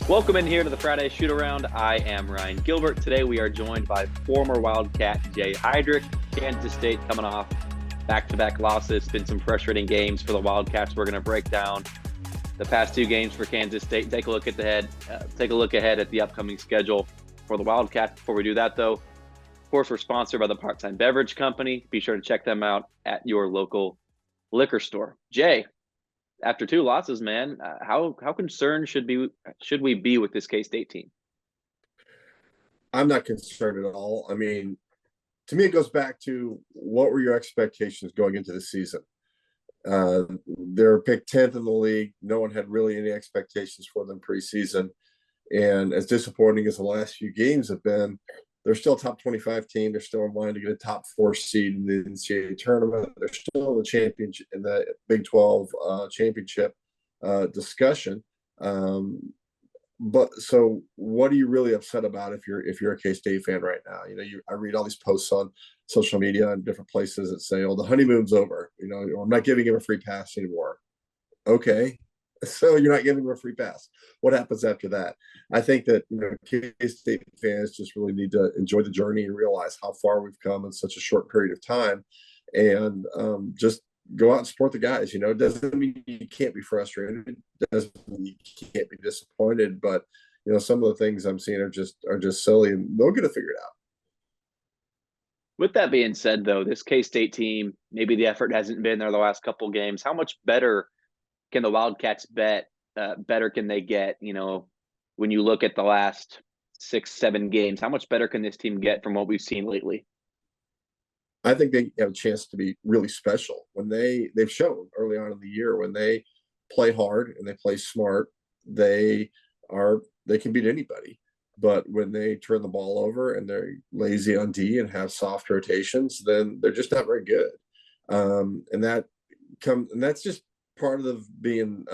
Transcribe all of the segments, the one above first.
Welcome in here to the Friday Shoot Around. I am Ryan Gilbert. Today we are joined by former Wildcat Jay Heidrick. Kansas State coming off back-to-back losses. Been some frustrating games for the Wildcats. We're going to break down the past two games for Kansas State. Take a look ahead at the upcoming schedule for the Wildcats. Before we do that, though, of course, we're sponsored by the Part-Time Beverage Company. Be sure to check them out at your local liquor store. Jay, after two losses, man, how concerned should we be with this K-State team? I'm not concerned at all. I mean, to me, it goes back to what were your expectations going into the season? They're picked 10th in the league. No one had really any expectations for them preseason. And as disappointing as the last few games have been, they're still a top 25 team. They're still in line to get a top 4 seed in the NCAA tournament. They're still in the championship in the Big 12 championship discussion. But so, what are you really upset about if you're a K-State fan right now? I read all these posts on social media and different places that say, "Oh, the honeymoon's over." I'm not giving him a free pass anymore. Okay, so you're not giving him a free pass. What happens after that? I think that K-State fans just really need to enjoy the journey and realize how far we've come in such a short period of time, and just go out and support the guys. It doesn't mean you can't be frustrated. It doesn't mean you can't be disappointed. But some of the things I'm seeing are just silly, and they'll get it figured out. With that being said, though, this K-State team, maybe the effort hasn't been there the last couple of games. How much better can the Wildcats better can they get? When you look at the last 6-7 games, how much better can this team get from what we've seen lately? I think they have a chance to be really special when they've shown early on in the year when they play hard and they play smart, they can beat anybody. But when they turn the ball over and they're lazy on D and have soft rotations, then they're just not very good. And that's just part of being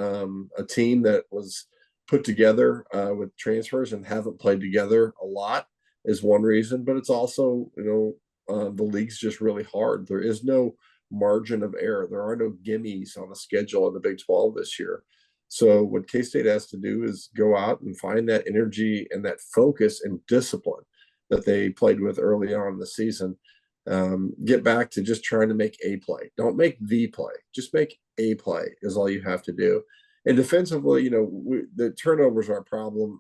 a team that was put together with transfers and haven't played together a lot is one reason. But it's also, the league's just really hard. There is no margin of error. There are no gimmies on the schedule in the Big 12 this year. So what K-State has to do is go out and find that energy and that focus and discipline that they played with early on in the season. Get back to just trying to make a play. Don't make the play. Just make a play is all you have to do. And defensively, the turnovers are a problem,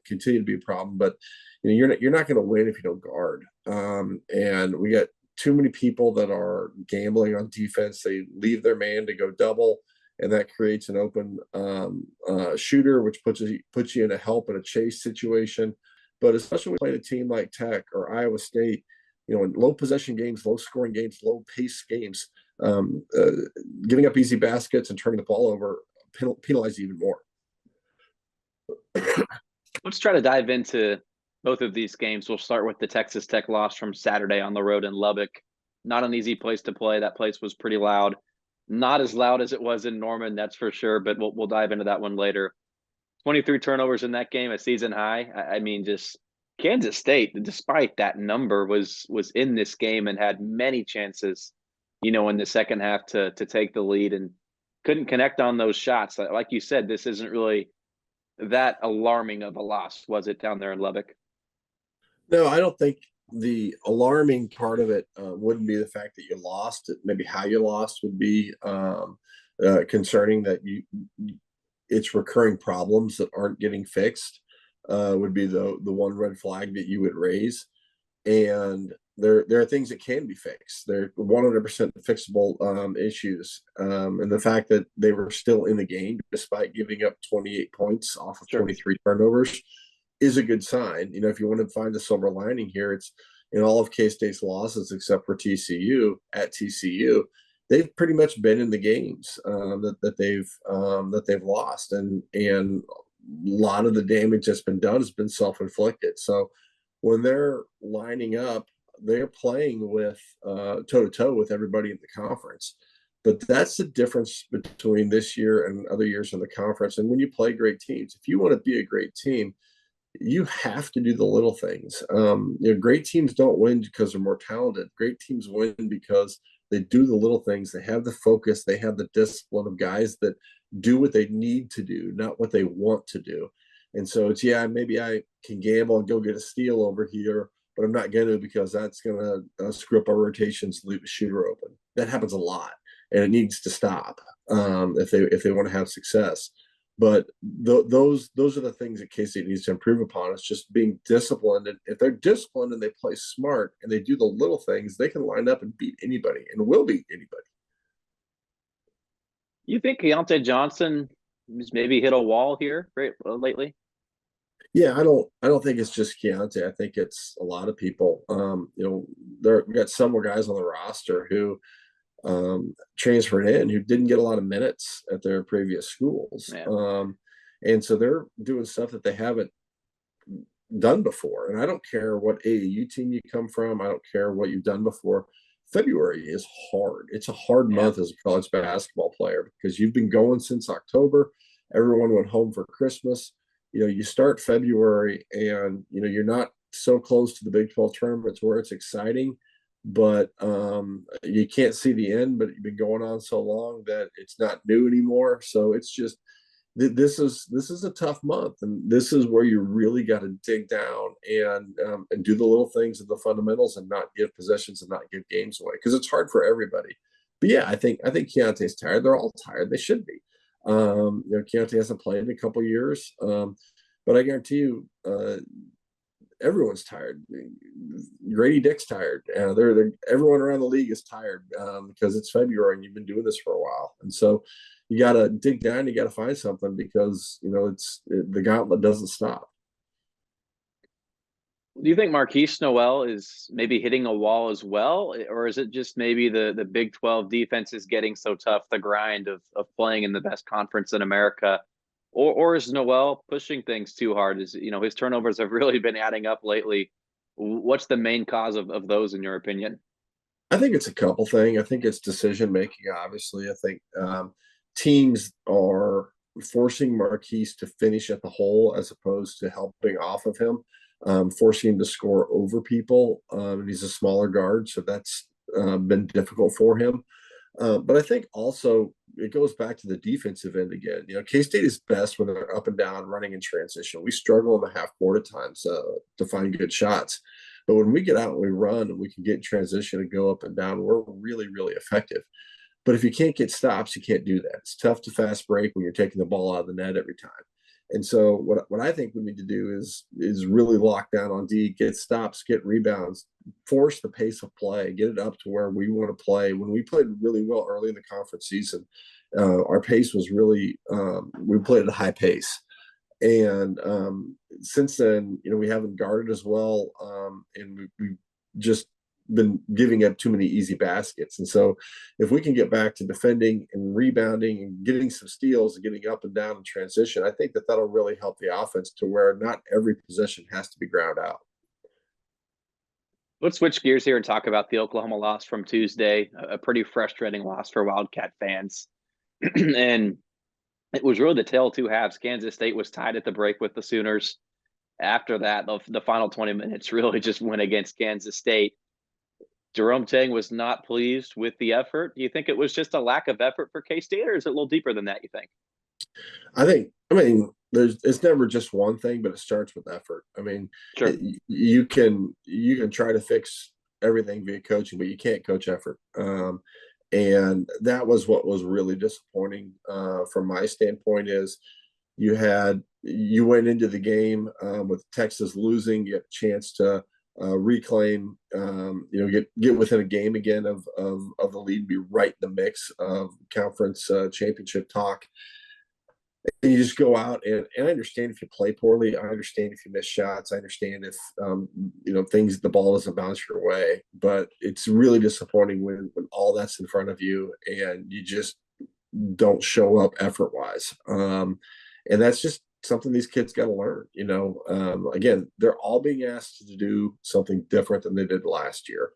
continue to be a problem. But you're not going to win if you don't guard. And we got too many people that are gambling on defense. They leave their man to go double, and that creates an open shooter, which puts you in a help and a chase situation. But especially when playing a team like Tech or Iowa State, in low possession games, low scoring games, low pace games, giving up easy baskets and turning the ball over penalize even more. Let's try to dive into both of these games. We'll start with the Texas Tech loss from Saturday on the road in Lubbock. Not an easy place to play. That place was pretty loud. Not as loud as it was in Norman, that's for sure, but we'll dive into that one later. 23 turnovers in that game, a season high. I mean, just Kansas State, despite that number, was in this game and had many chances, in the second half to take the lead and couldn't connect on those shots. Like you said, this isn't really that alarming of a loss, was it, down there in Lubbock? No, I don't think the alarming part of it wouldn't be the fact that you lost. Maybe how you lost would be concerning. That it's recurring problems that aren't getting fixed would be the one red flag that you would raise. And there are things that can be fixed. They're 100% fixable issues. And the fact that they were still in the game despite giving up 28 points off of 23 turnovers is a good sign. If you want to find the silver lining here, it's in all of K-State's losses except for TCU at TCU, they've pretty much been in the games that they've lost, and a lot of the damage that's been done has been self-inflicted. So when they're lining up, they're playing with toe-to-toe with everybody in the conference. But that's the difference between this year and other years in the conference. And when you play great teams, if you want to be a great team, you have to do the little things. Great teams don't win because they're more talented. Great teams win because they do the little things. They have the focus. They have the discipline of guys that do what they need to do, not what they want to do. And so it's, yeah, maybe I can gamble and go get a steal over here, but I'm not going to, because that's going to screw up our rotations, leave a shooter open. That happens a lot, and it needs to stop if they want to have success. But those are the things that K-State needs to improve upon. It's just being disciplined. And if they're disciplined and they play smart and they do the little things, they can line up and beat anybody, and will beat anybody. You think Keontae Johnson has maybe hit a wall here lately? Yeah, I don't think it's just Keontae. I think it's a lot of people. We got several guys on the roster who transferred in who didn't get a lot of minutes at their previous schools. Yeah. And so they're doing stuff that they haven't done before. And I don't care what AAU team you come from. I don't care what you've done before. February is hard. It's a hard month as a college basketball player, because you've been going since October. Everyone went home for Christmas. You start February, and you're not so close to the Big 12 tournaments where it's exciting, but you can't see the end. But you've been going on so long that it's not new anymore. So it's just, this is a tough month, and this is where you really got to dig down and do the little things and the fundamentals, and not give possessions and not give games away, because it's hard for everybody. But yeah, I think Keontae's tired. They're all tired. They should be. Keontae hasn't played in a couple years, but I guarantee you, everyone's tired. Grady Dick's tired. Everyone around the league is tired, because it's February and you've been doing this for a while, and so you got to dig down. You got to find something, because the gauntlet doesn't stop. Do you think Marquis Noel is maybe hitting a wall as well, or is it just maybe the Big 12 defense is getting so tough, the grind of playing in the best conference in America, or is Noel pushing things too hard? His turnovers have really been adding up lately. What's the main cause of those, in your opinion? I think it's a couple things. I think it's decision making. Obviously, I think teams are forcing Marquis to finish at the hole as opposed to helping off of him. Forcing him to score over people. And he's a smaller guard, so that's been difficult for him. But I think also it goes back to the defensive end again. K-State is best when they're up and down, running in transition. We struggle in the half court at times to find good shots. But when we get out and we run and we can get in transition and go up and down, we're really, really effective. But if you can't get stops, you can't do that. It's tough to fast break when you're taking the ball out of the net every time. And so what I think we need to do is really lock down on D, get stops, get rebounds, force the pace of play, get it up to where we want to play. When we played really well early in the conference season, our pace was really we played at a high pace. And since then, we haven't guarded as well, and we've just been giving up too many easy baskets. And so if we can get back to defending and rebounding and getting some steals and getting up and down in transition, I think that'll really help the offense to where not every possession has to be ground out. Let's switch gears here and talk about the Oklahoma loss from Tuesday, a pretty frustrating loss for Wildcat fans. And it was really the tale of two halves. Kansas State was tied at the break with the Sooners. After that, the final 20 minutes really just went against Kansas State. Jerome Tang was not pleased with the effort. Do you think it was just a lack of effort for K-State, or is it a little deeper than that, you think? It's never just one thing, but it starts with effort. Sure. You can try to fix everything via coaching, but you can't coach effort. And that was what was really disappointing from my standpoint. Is you went into the game with Texas losing, you had a chance to reclaim, get within a game again of the lead, be right in the mix of conference championship talk. And you just go out, and I understand if you play poorly. I understand if you miss shots. I understand if the ball doesn't bounce your way. But it's really disappointing when all that's in front of you and you just don't show up effort wise. And that's just something these kids got to learn. Again, they're all being asked to do something different than they did last year,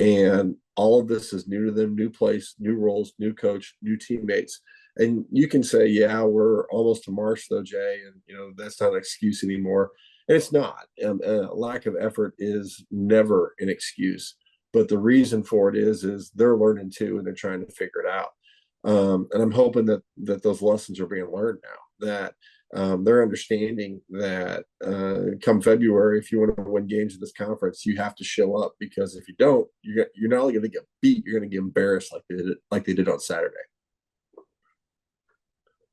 and all of this is new to them: new place, new roles, new coach, new teammates. And you can say, yeah, we're almost to March though, Jay, and that's not an excuse anymore. And it's not. Lack of effort is never an excuse, but the reason for it is they're learning too, and they're trying to figure it out. And I'm hoping that those lessons are being learned now. that they're understanding that come February, if you want to win games in this conference, you have to show up, because if you don't, you're not only going to get beat, you're going to get embarrassed like they did on Saturday.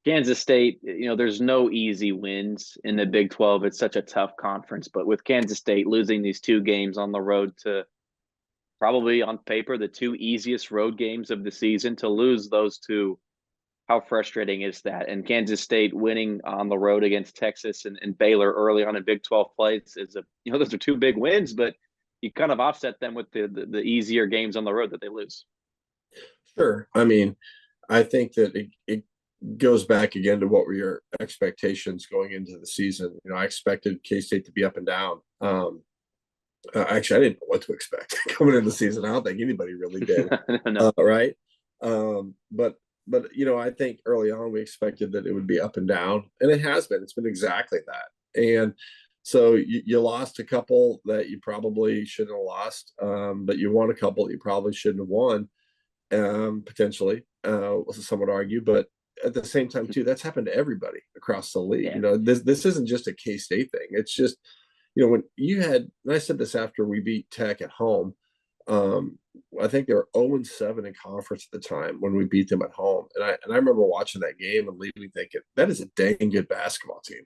Kansas State, there's no easy wins in the Big 12. It's such a tough conference. But with Kansas State losing these 2 games on the road to probably on paper the 2 easiest road games of the season, to lose those 2, how frustrating is that? And Kansas State winning on the road against Texas and Baylor early on in Big 12 plays those are 2 big wins, but you kind of offset them with the easier games on the road that they lose. Sure. I mean, I think that it goes back again to what were your expectations going into the season. I expected K-State to be up and down. Actually, I didn't know what to expect coming into the season. I don't think anybody really did. No. Right. But I think early on we expected that it would be up and down, and it has been. It's been exactly that. And so you lost a couple that you probably shouldn't have lost, but you won a couple that you probably shouldn't have won, potentially. Some would argue, but at the same time too, that's happened to everybody across the league. Yeah. This isn't just a K-State thing. It's just, when I said this after we beat Tech at home, I think they were 0-7 in conference at the time when we beat them at home. And I remember watching that game and leaving thinking, that is a dang good basketball team.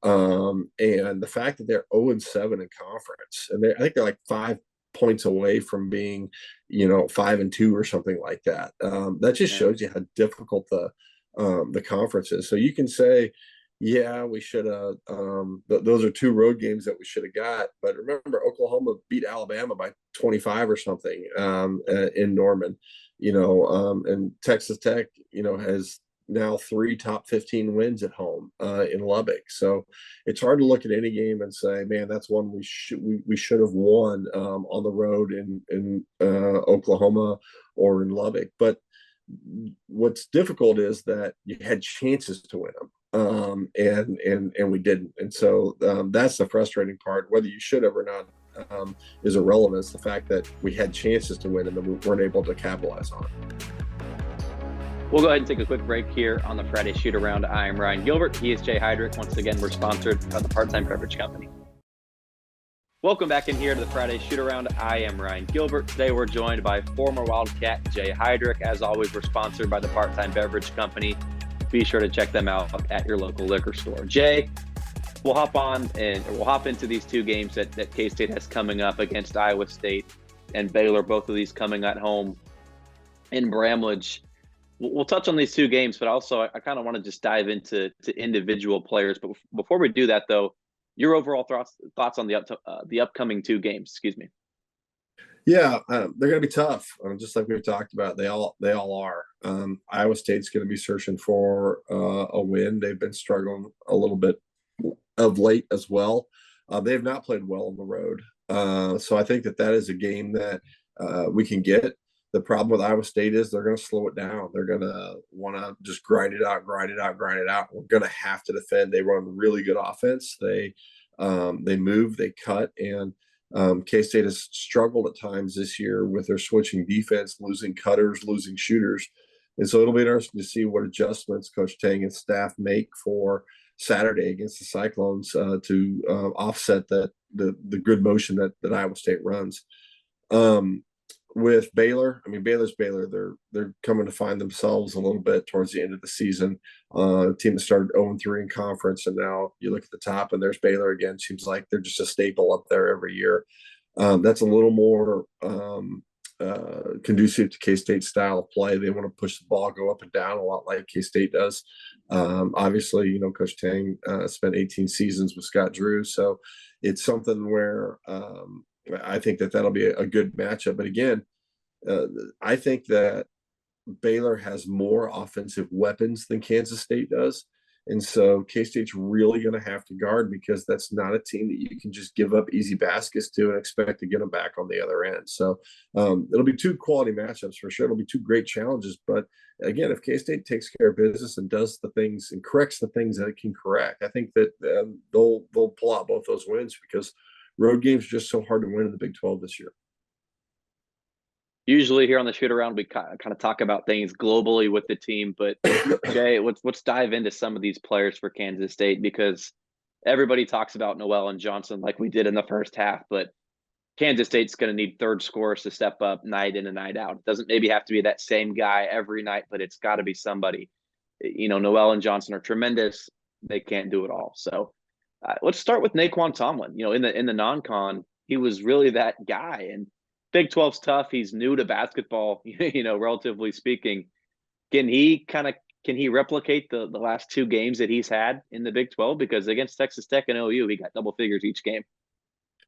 And the fact that they're 0-7 in conference, and I think they're like 5 points away from being, 5-2 or something like that. That just shows you how difficult the conference is. So you can say, yeah, we should have. Those are 2 road games that we should have got. But remember, Oklahoma beat Alabama by 25 or something in Norman. And Texas Tech, has now 3 top 15 wins at home in Lubbock. So it's hard to look at any game and say, man, that's one we should have won on the road in Oklahoma or in Lubbock. But what's difficult is that you had chances to win them. And we didn't. And so that's the frustrating part. Whether you should have or not is irrelevant. It's the fact that we had chances to win and then we weren't able to capitalize on it. We'll go ahead and take a quick break here on the Friday Shoot Around. I am Ryan Gilbert. He is Jay Heidrick. Once again, we're sponsored by the Part-Time Beverage Company. Welcome back in here to the Friday Shoot Around. I am Ryan Gilbert. Today we're joined by former Wildcat Jay Heidrick. As always, we're sponsored by the Part-Time Beverage Company. Be sure to check them out at your local liquor store. Jay, we'll hop into these 2 games that K-State has coming up against Iowa State and Baylor, both of these coming at home in Bramlage. We'll touch on these 2 games, but also I kind of want to just dive into individual players. But before we do that, though, your overall thoughts on the upcoming 2 games. Excuse me. Yeah, they're going to be tough. Just like we've talked about, they all are. Iowa State's going to be searching for a win. They've been struggling a little bit of late as well. They have not played well on the road. So I think that is a game that we can get. The problem with Iowa State is they're going to slow it down. They're going to want to just grind it out. We're going to have to defend. They run really good offense. They move, they cut, and K-State has struggled at times this year with their switching defense, losing cutters, losing shooters. And so it'll be interesting to see what adjustments Coach Tang and staff make for Saturday against the Cyclones to offset the good motion that Iowa State runs. With Baylor, Baylor's Baylor. They're coming to find themselves a little bit towards the end of the season. A team that started 0-3 in conference, and now you look at the top, and there's Baylor again. Seems like they're just a staple up there every year. That's a little more conducive to K-State style of play. They want to push the ball, go up and down a lot like K-State does. Obviously, Coach Tang spent 18 seasons with Scott Drew, so it's something where I think that'll be a good matchup. But again, I think that Baylor has more offensive weapons than Kansas State does. And so K-State's really going to have to guard, because that's not a team that you can just give up easy baskets to and expect to get them back on the other end. So it'll be 2 quality matchups for sure. It'll be 2 great challenges. But again, if K-State takes care of business and does the things and corrects the things that it can correct, I think that they'll pull out both those wins, because road games are just so hard to win in the Big 12 this year. Usually here on the shoot around, we kind of talk about things globally with the team. But Jay, let's dive into some of these players for Kansas State, because everybody talks about Noel and Johnson like we did in the first half, but Kansas State's going to need third scorers to step up night in and night out. It doesn't maybe have to be that same guy every night, but it's got to be somebody. Noel and Johnson are tremendous. They can't do it all. So let's start with Naquan Tomlin. In the non-con, he was really that guy. And Big 12's tough. He's new to basketball, relatively speaking. Can he replicate the last two games that he's had in the Big 12? Because against Texas Tech and OU, he got double figures each game.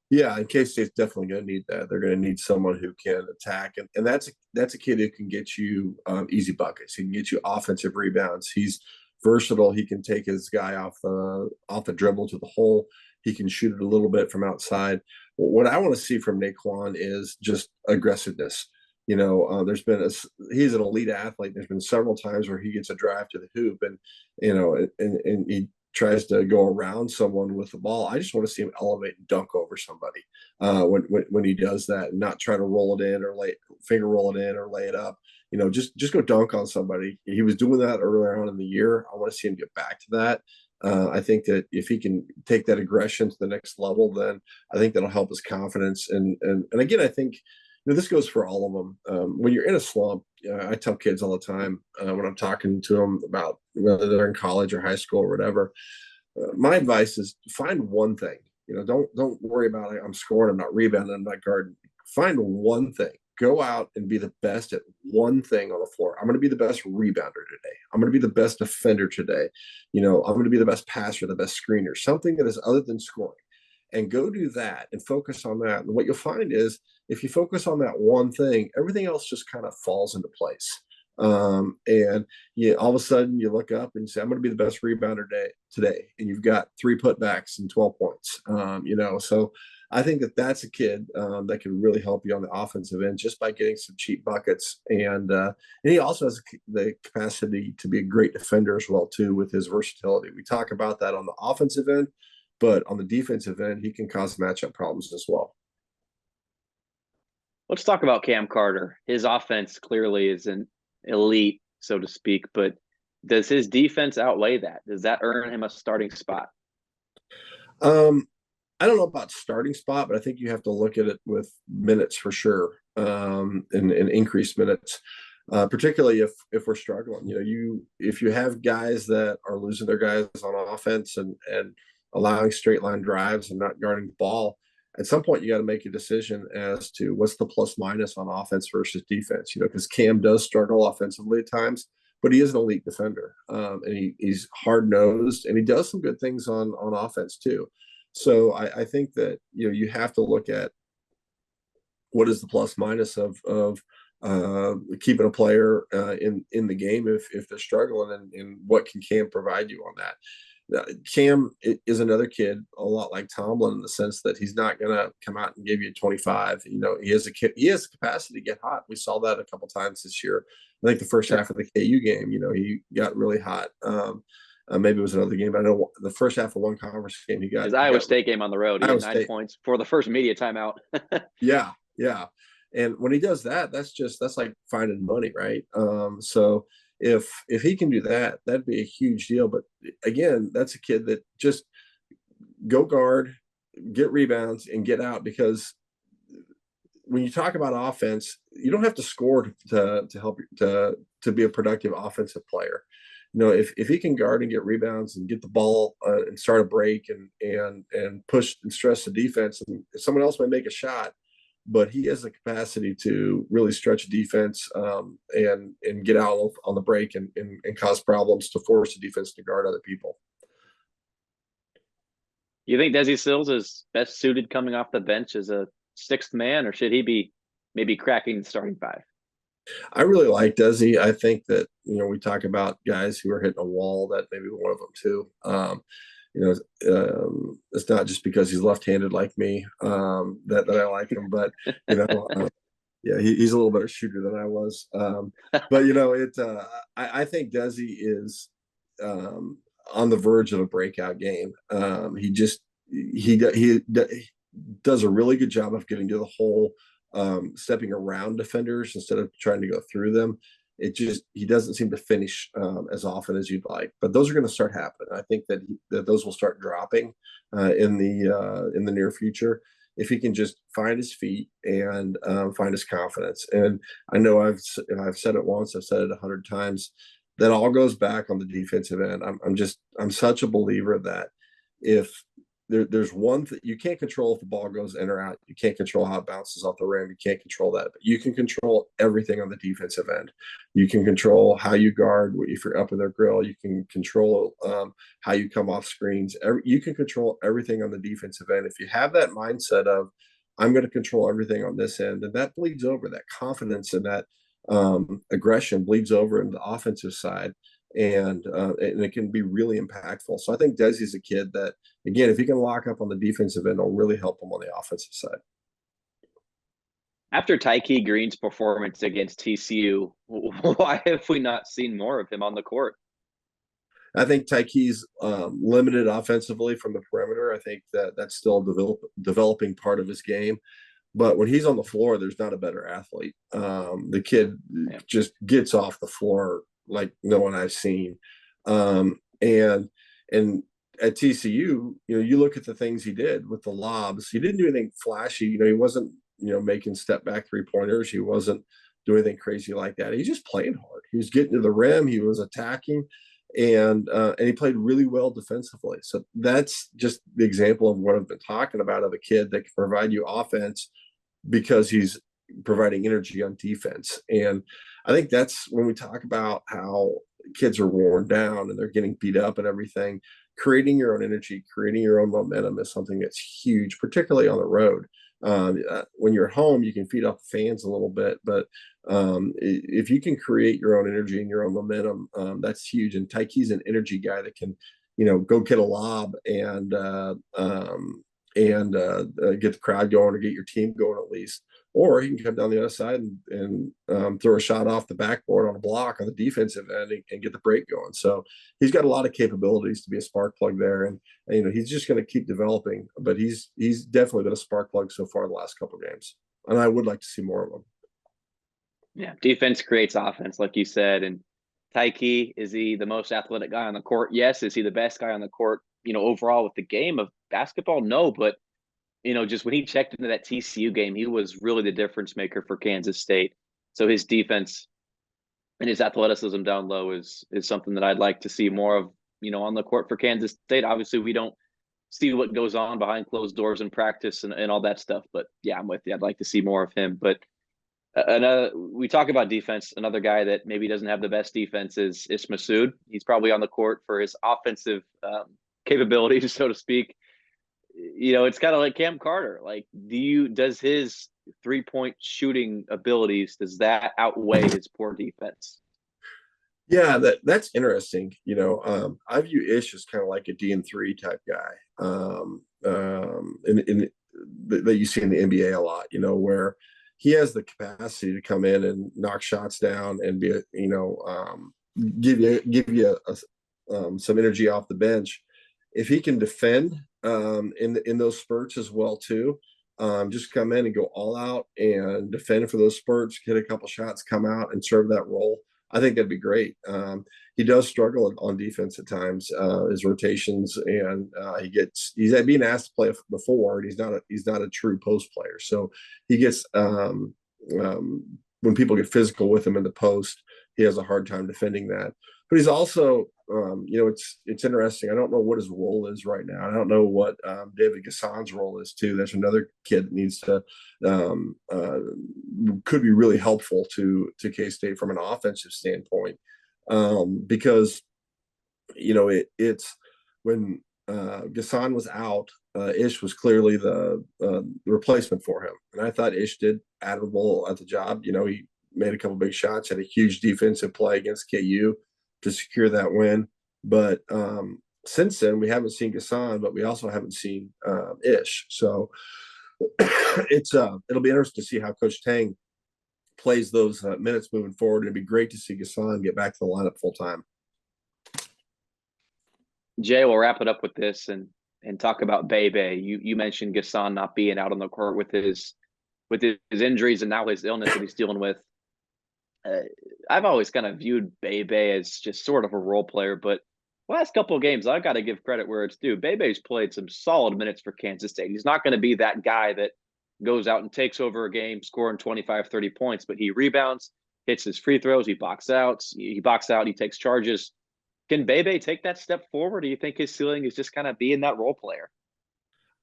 Yeah, and K-State's definitely going to need that. They're going to need someone who can attack, and that's a kid who can get you easy buckets. He can get you offensive rebounds. He's versatile. He can take his guy off the dribble to the hole. He can shoot it a little bit from outside. What I want to see from Naquan is just aggressiveness. He's an elite athlete. There's been several times where he gets a drive to the hoop, and he tries to go around someone with the ball. I just want to see him elevate and dunk over somebody when he does that, and not try to roll it in or finger roll it in or lay it up. Just go dunk on somebody. He was doing that earlier on in the year. I want to see him get back to that. I think that if he can take that aggression to the next level, then I think that'll help his confidence. And again, I think this goes for all of them. When you're in a slump, I tell kids all the time when I'm talking to them about whether they're in college or high school or whatever. My advice is find one thing. Don't worry about it. I'm scoring, I'm not rebounding, I'm not guarding. Find one thing. Go out and be the best at one thing on the floor. I'm going to be the best rebounder today. I'm going to be the best defender today. I'm going to be the best passer, the best screener, something that is other than scoring. And go do that and focus on that. And what you'll find is if you focus on that one thing, everything else just kind of falls into place. And all of a sudden you look up and you say, I'm going to be the best rebounder today. And you've got 3 putbacks and 12 points. So I think that's a kid that can really help you on the offensive end just by getting some cheap buckets. And he also has the capacity to be a great defender as well, too, with his versatility. We talk about that on the offensive end, but on the defensive end, he can cause matchup problems as well. Let's talk about Cam Carter. His offense clearly is an elite, so to speak, but does his defense outweigh that? Does that earn him a starting spot? I don't know about starting spot, but I think you have to look at it with minutes for sure, and increased minutes, particularly if we're struggling. If you have guys that are losing their guys on offense and allowing straight line drives and not guarding the ball, at some point you got to make a decision as to what's the plus minus on offense versus defense. Because Cam does struggle offensively at times, but he is an elite defender, and he's hard nosed, and he does some good things on offense too. So I think that you have to look at what is the plus minus of keeping a player in the game if they're struggling, and what can Cam provide you on that. Cam is another kid a lot like Tomlin in the sense that he's not going to come out and give you 25. He has the capacity to get hot. We saw that a couple times this year. I think the first half of the KU game, he got really hot. Maybe it was another game, but I know the first half of one conference game he got. His Iowa State game on the road, he had 9 points for the first media timeout. Yeah. And when he does that, that's like finding money, right? So if he can do that, that'd be a huge deal. But again, that's a kid that just go guard, get rebounds, and get out. Because when you talk about offense, you don't have to score to help to be a productive offensive player. If he can guard and get rebounds and get the ball and start a break and push and stress the defense, and someone else might make a shot, but he has the capacity to really stretch defense and get out on the break and cause problems to force the defense to guard other people. You think Desi Sills is best suited coming off the bench as a 6th man, or should he be maybe cracking the starting 5? I really like Desi. I think that, we talk about guys who are hitting a wall, that maybe one of them too. It's not just because he's left-handed like me that I like him, but yeah, he's a little better shooter than I was. But I think Desi is on the verge of a breakout game. He does a really good job of getting to the hole stepping around defenders instead of trying to go through them. He doesn't seem to finish as often as you'd like. But those are going to start happening. I think that those will start dropping in the near future if he can just find his feet and find his confidence. And I know I've said it once, I've said it 100 times. That all goes back on the defensive end. I'm such a believer that if there's one thing you can't control, if the ball goes in or out, you can't control how it bounces off the rim. You can't control that, but you can control everything on the defensive end. You can control how you guard if you're up in their grill. You can control how you come off screens. You can control everything on the defensive end. If you have that mindset of I'm going to control everything on this end, and that bleeds over, that confidence and that aggression bleeds over into the offensive side, and it can be really impactful. So I think Desi's a kid that, again, if he can lock up on the defensive end, it'll really help him on the offensive side. After Taike Green's performance against TCU, why have we not seen more of him on the court? I think Taike's limited offensively from the perimeter. I think that's still a developing part of his game. But when he's on the floor, there's not a better athlete. The kid just gets off the floor like no one I've seen. And at TCU, you look at the things he did with the lobs. He didn't do anything flashy. He wasn't, making step back 3-pointers. He wasn't doing anything crazy like that. He just played hard. He was getting to the rim. He was attacking, and he played really well defensively. So that's just the example of what I've been talking about, of a kid that can provide you offense because he's providing energy on defense. And I think that's when we talk about how kids are worn down and they're getting beat up and everything, creating your own energy, creating your own momentum is something that's huge, particularly on the road. When you're at home, you can feed off the fans a little bit, but if you can create your own energy and your own momentum, that's huge. And Taike's an energy guy that can, go get a lob and get the crowd going or get your team going at least. Or he can come down the other side and throw a shot off the backboard on a block on the defensive end and get the break going. So he's got a lot of capabilities to be a spark plug there. And he's just going to keep developing. But he's definitely been a spark plug so far the last couple of games. And I would like to see more of him. Yeah, defense creates offense, like you said. And Taike, is he the most athletic guy on the court? Yes. Is he the best guy on the court, overall with the game of basketball? No, but just when he checked into that TCU game, he was really the difference maker for Kansas State. So his defense and his athleticism down low is something that I'd like to see more of, on the court for Kansas State. Obviously, we don't see what goes on behind closed doors in practice and all that stuff. But yeah, I'm with you. I'd like to see more of him. But we talk about defense. Another guy that maybe doesn't have the best defense is Masood. He's probably on the court for his offensive capabilities, so to speak. It's kind of like Cam Carter. Like, does his 3-point shooting abilities, does that outweigh his poor defense? Yeah, that's interesting. I view Ish as kind of like a DN3 type guy, that you see in the NBA a lot. Where he has the capacity to come in and knock shots down and be, give you some energy off the bench. If he can defend in those spurts as well too, just come in and go all out and defend for those spurts, get a couple shots, come out and serve that role. I think that'd be great. He does struggle on defense at times, his rotations, and he's being asked to play the forward. He's not a true post player, so he gets when people get physical with him in the post, he has a hard time defending that. But he's also, it's interesting. I don't know what his role is right now. I don't know what David Gassan's role is too. There's another kid that needs to could be really helpful to K-State from an offensive standpoint, because it's when Gassan was out, Ish was clearly the replacement for him, and I thought Ish did admirable at the job. He made a couple big shots, had a huge defensive play against KU to secure that win. But since then, we haven't seen Gassan, but we also haven't seen Ish. So it'll be interesting to see how Coach Tang plays those minutes moving forward. It'd be great to see Gassan get back to the lineup full time. Jay, we'll wrap it up with this and talk about Bebe. You mentioned Gassan not being out on the court with his with his injuries and now his illness that he's dealing with. I've always kind of viewed Bebe as just sort of a role player, but last couple of games, I've got to give credit where it's due. Bebe's played some solid minutes for Kansas State. He's not going to be that guy that goes out and takes over a game, scoring 25, 30 points, but he rebounds, hits his free throws, he boxes out, he takes charges. Can Bebe take that step forward? Do you think his ceiling is just kind of being that role player?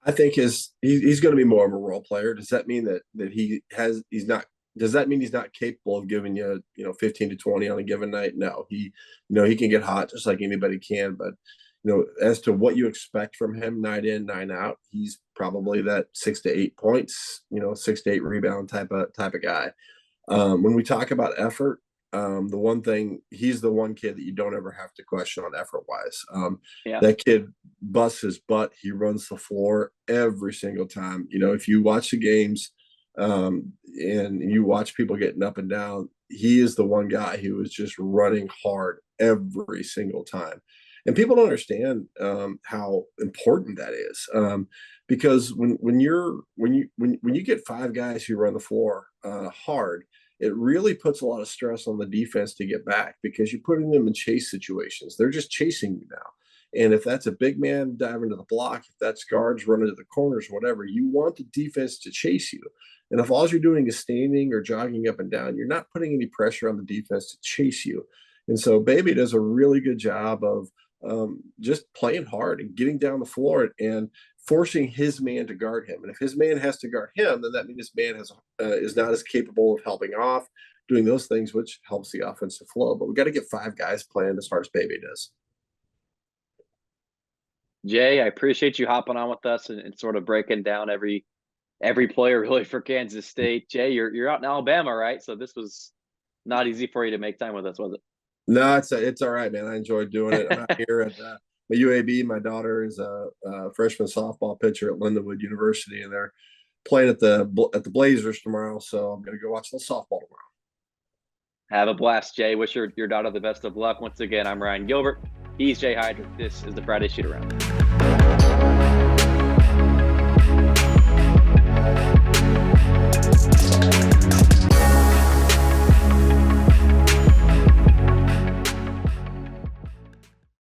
I think he's going to be more of a role player. Does that mean that he's not? Does that mean he's not capable of giving you 15 to 20 on a given night? No, he can get hot just like anybody can. But as to what you expect from him night in, night out, he's probably that 6 to 8 points, 6 to 8 rebound type of guy. When we talk about effort, the one thing, he's the one kid that you don't ever have to question on effort wise. That kid busts his butt. He runs the floor every single time. If you watch the games and you watch people getting up and down, he is the one guy who is just running hard every single time. And people don't understand how important that is, because when you get 5 guys who run the floor hard, it really puts a lot of stress on the defense to get back, because you're putting them in chase situations. They're just chasing you now. And if that's a big man diving to the block, if that's guards running to the corners, whatever, you want the defense to chase you. And if all you're doing is standing or jogging up and down, you're not putting any pressure on the defense to chase you. And so Baby does a really good job of just playing hard and getting down the floor and forcing his man to guard him. And if his man has to guard him, then that means his man is not as capable of helping off, doing those things, which helps the offensive flow. But we got to get 5 guys playing as hard as Baby does. Jay, I appreciate you hopping on with us and sort of breaking down every player really for Kansas State. Jay, you're out in Alabama, right? So this was not easy for you to make time with us, was it? No, it's all right, man. I enjoyed doing it. I'm out here at the UAB. My daughter is a freshman softball pitcher at Lindenwood University, and they're playing at the Blazers tomorrow. So I'm going to go watch the softball tomorrow. Have a blast, Jay. Wish your daughter the best of luck. Once again, I'm Ryan Gilbert. He's Jay Heidrick. This is the Friday Shoot Around.